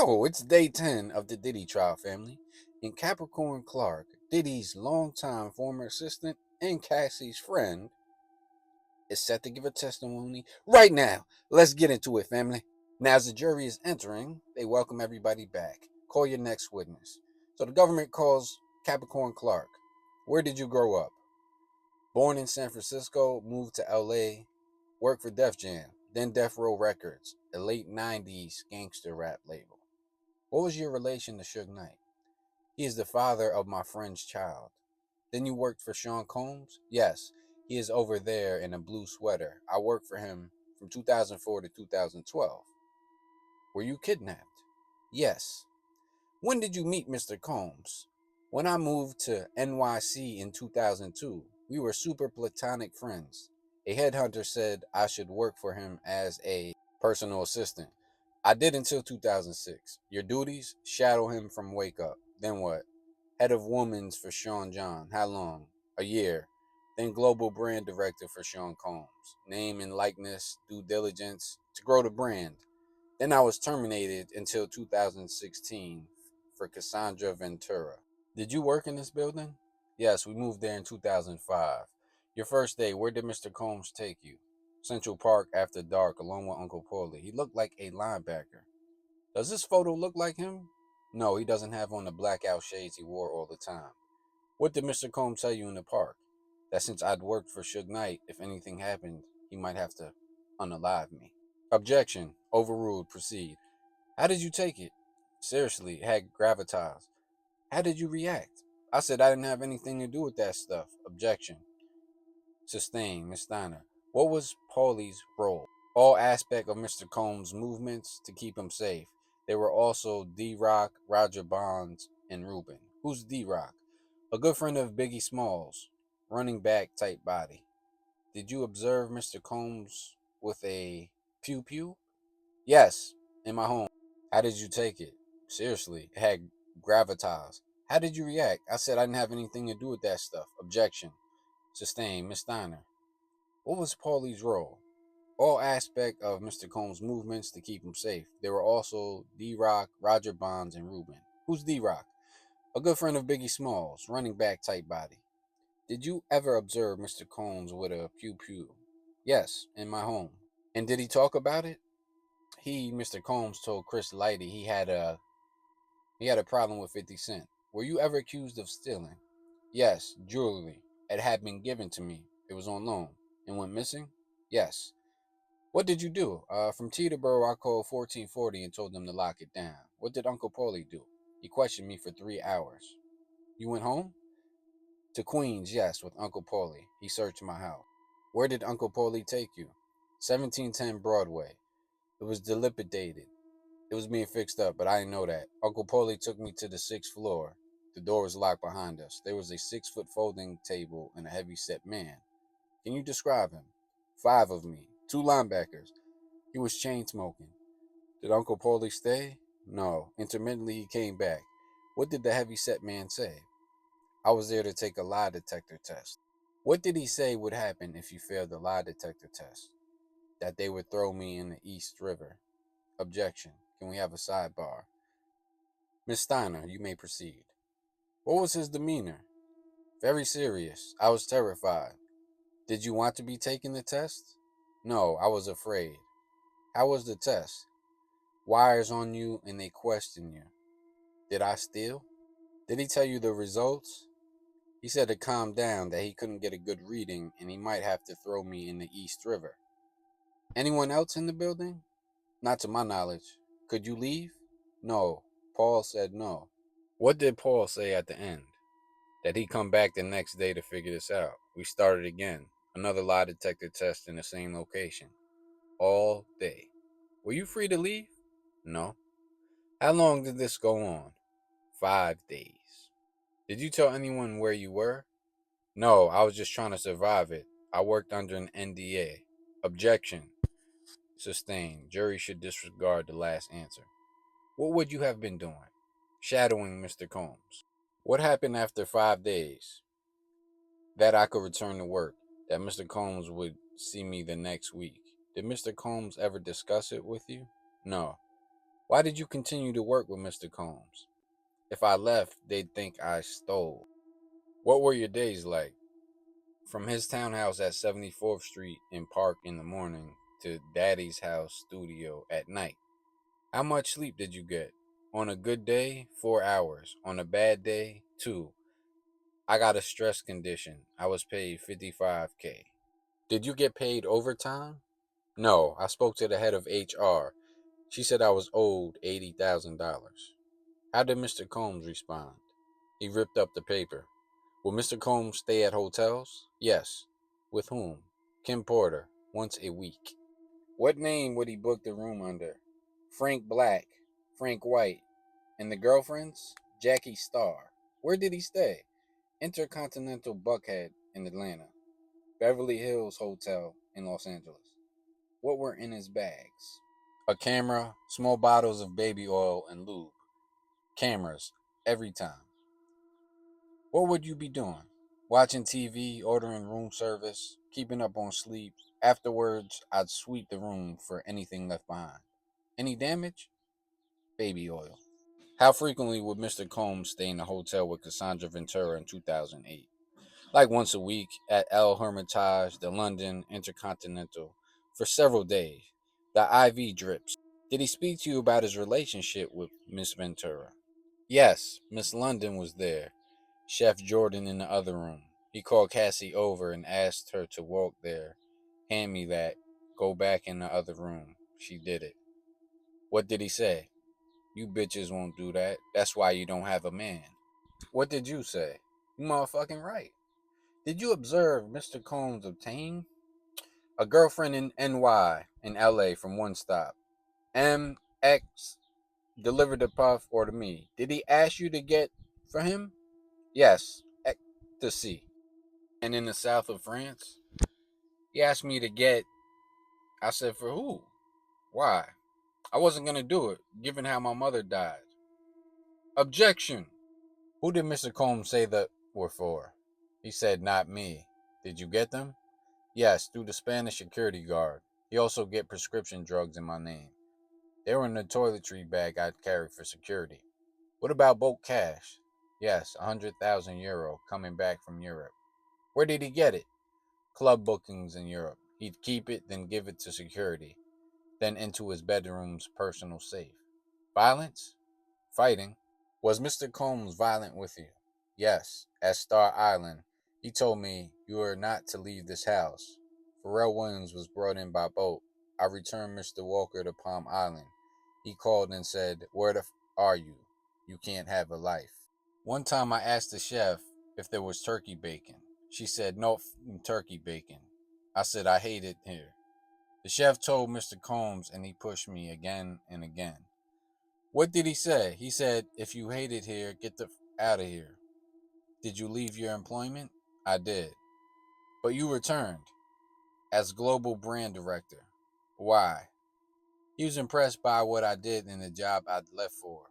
Yo, it's day 10 of the Diddy trial, family. And Capricorn Clark, Diddy's longtime former assistant and Cassie's friend, is set to give a testimony right now. Let's get into it, family. Now, as the jury is entering, they welcome everybody back. Call your next witness. So the government calls Capricorn Clark. Where did you grow up? Born in San Francisco, moved to LA, worked for Def Jam, then Death Row Records, a late 90s gangster rap label. What was your relation to Suge Knight? He is the father of my friend's child. Then you worked for Sean Combs? Yes, he is over there in a blue sweater. I worked for him from 2004 to 2012. Were you kidnapped? Yes. When did you meet Mr. Combs? When I moved to NYC in 2002, we were super platonic friends. A headhunter said I should work for him as a personal assistant. I did until 2006. Your duties? Shadow him from Wake Up. Then what? Head of Women's for Sean John. How long? A year. Then Global Brand Director for Sean Combs. Name and likeness, due diligence to grow the brand. Then I was terminated until 2016 for Cassandra Ventura. Did you work in this building? Yes, we moved there in 2005. Your first day, where did Mr. Combs take you? Central Park after dark along with Uncle Paulie. He looked like a linebacker. Does this photo look like him? No, he doesn't have on the blackout shades he wore all the time. What did Mr. Combs tell you in the park? That since I'd worked for Suge Knight, if anything happened, he might have to unalive me. Objection. Overruled. Proceed. How did you take it? Seriously, it had gravitas. How did you react? I said I didn't have anything to do with that stuff. Objection. Sustained. Miss Steiner. What was Paulie's role? All aspect of Mr. Combs' movements to keep him safe. There were also D-Rock, Roger Bonds, and Ruben. Who's D-Rock? A good friend of Biggie Smalls. Running back type body. Did you observe Mr. Combs with a pew-pew? Yes, in my home. How did you take it? Seriously, it had gravitas. How did you react? I said I didn't have anything to do with that stuff. Objection. Sustained. Miss Steiner. What was Paulie's role? All aspect of Mr. Combs' movements to keep him safe. There were also D-Rock, Roger Bonds, and Ruben. Who's D-Rock? A good friend of Biggie Smalls, running back type body. Did you ever observe Mr. Combs with a pew-pew? Yes, in my home. And did he talk about it? Mr. Combs, told Chris Lighty he had a problem with 50 Cent. Were you ever accused of stealing? Yes, jewelry. It had been given to me. It was on loan. And went missing? Yes. What did you do? From Teterboro, I called 1440 and told them to lock it down. What did Uncle Paulie do? He questioned me for 3 hours. You went home? To Queens, yes, with Uncle Paulie. He searched my house. Where did Uncle Paulie take you? 1710 Broadway. It was dilapidated. It was being fixed up, but I didn't know that. Uncle Paulie took me to the 6th floor. The door was locked behind us. There was a 6-foot folding table and a heavy-set man. Can you describe him? 5 of me. 2 linebackers. He was chain smoking. Did Uncle Paulie stay? No. Intermittently, he came back. What did the heavy-set man say? I was there to take a lie detector test. What did he say would happen if you failed the lie detector test? That they would throw me in the East River. Objection. Can we have a sidebar? Miss Steiner, you may proceed. What was his demeanor? Very serious. I was terrified. Did you want to be taking the test? No, I was afraid. How was the test? Wires on you and they question you. Did I steal? Did he tell you the results? He said to calm down, that he couldn't get a good reading and he might have to throw me in the East River. Anyone else in the building? Not to my knowledge. Could you leave? No. Paul said no. What did Paul say at the end? That he'd come back the next day to figure this out. We started again. Another lie detector test in the same location. All day. Were you free to leave? No. How long did this go on? 5 days. Did you tell anyone where you were? No, I was just trying to survive it. I worked under an NDA. Objection. Sustained. Jury should disregard the last answer. What would you have been doing? Shadowing Mr. Combs. What happened after 5 days? That I could return to work. That Mr. Combs would see me the next week. Did Mr. Combs ever discuss it with you? No. Why did you continue to work with Mr. Combs? If I left, they'd think I stole. What were your days like? From his townhouse at 74th Street in Park in the morning to Daddy's house studio at night. How much sleep did you get? On a good day, 4 hours. On a bad day, 2. I got a stress condition. I was paid 55K. Did you get paid overtime? No, I spoke to the head of HR. She said I was owed $80,000. How did Mr. Combs respond? He ripped up the paper. Will Mr. Combs stay at hotels? Yes. With whom? Kim Porter, once a week. What name would he book the room under? Frank Black, Frank White, and the girlfriends? Jackie Starr. Where did he stay? Intercontinental Buckhead in Atlanta. Beverly Hills Hotel in Los Angeles. What were in his bags? A camera, small bottles of baby oil, and lube. Cameras, every time. What would you be doing? Watching TV, ordering room service, keeping up on sleep. Afterwards, I'd sweep the room for anything left behind. Any damage? Baby oil. How frequently would Mr. Combs stay in the hotel with Cassandra Ventura in 2008? Like once a week at El Hermitage, the London Intercontinental, for several days. The IV drips. Did he speak to you about his relationship with Miss Ventura? Yes, Miss London was there. Chef Jordan in the other room. He called Cassie over and asked her to walk there. Hand me that. Go back in the other room. She did it. What did he say? You bitches won't do that. That's why you don't have a man. What did you say? You motherfucking right. Did you observe Mr. Combs obtain a girlfriend in NY in LA from one stop? MX delivered the puff or to me. Did he ask you to get for him? Yes, ecstasy. And in the south of France, he asked me to get. I said, for who? Why? I wasn't going to do it, given how my mother died. Objection. Who did Mr. Combs say that were for? He said, not me. Did you get them? Yes, through the Spanish security guard. He also get prescription drugs in my name. They were in the toiletry bag I'd carried for security. What about bulk cash? Yes, 100,000 euro coming back from Europe. Where did he get it? Club bookings in Europe. He'd keep it, then give it to security, then into his bedroom's personal safe. Violence? Fighting. Was Mr. Combs violent with you? Yes, at Star Island. He told me you are not to leave this house. Pharrell Williams was brought in by boat. I returned Mr. Walker to Palm Island. He called and said, where the are you? You can't have a life. One time I asked the chef if there was turkey bacon. She said, no turkey bacon. I said, I hate it here. The chef told Mr. Combs and he pushed me again and again. What did he say? He said, if you hate it here, get the out of here. Did you leave your employment? I did. But you returned as global brand director. Why? He was impressed by what I did in the job I'd left for.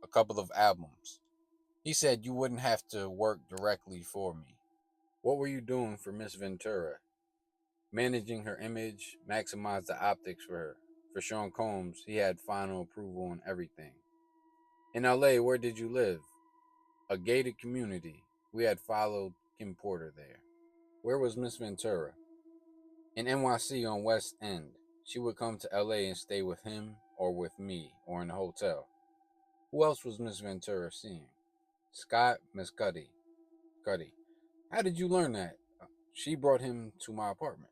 A couple of albums. He said you wouldn't have to work directly for me. What were you doing for Miss Ventura? Managing her image, maximize the optics for her. For Sean Combs, he had final approval on everything. In LA, where did you live? A gated community. We had followed Kim Porter there. Where was Miss Ventura? In NYC on West End. She would come to LA and stay with him or with me or in a hotel. Who else was Miss Ventura seeing? Scott, Miss Cuddy. How did you learn that? She brought him to my apartment.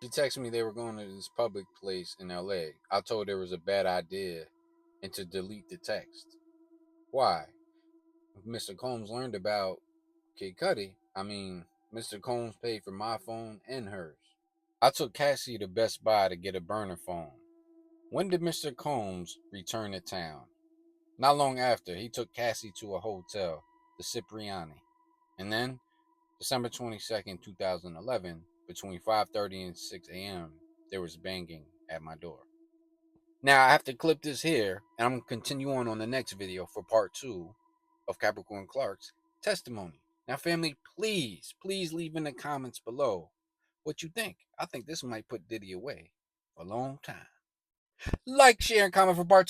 She texted me they were going to this public place in LA. I told her it was a bad idea and to delete the text. Why? If Mr. Combs learned about Kid Cudi, Mr. Combs paid for my phone and hers. I took Cassie to Best Buy to get a burner phone. When did Mr. Combs return to town? Not long after, he took Cassie to a hotel, the Cipriani. And then, December 22nd, 2011, between 5:30 and 6 a.m., there was banging at my door. Now, I have to clip this here, and I'm going to continue on the next video for part 2 of Capricorn Clark's testimony. Now, family, please leave in the comments below what you think. I think this might put Diddy away for a long time. Like, share, and comment for part 2.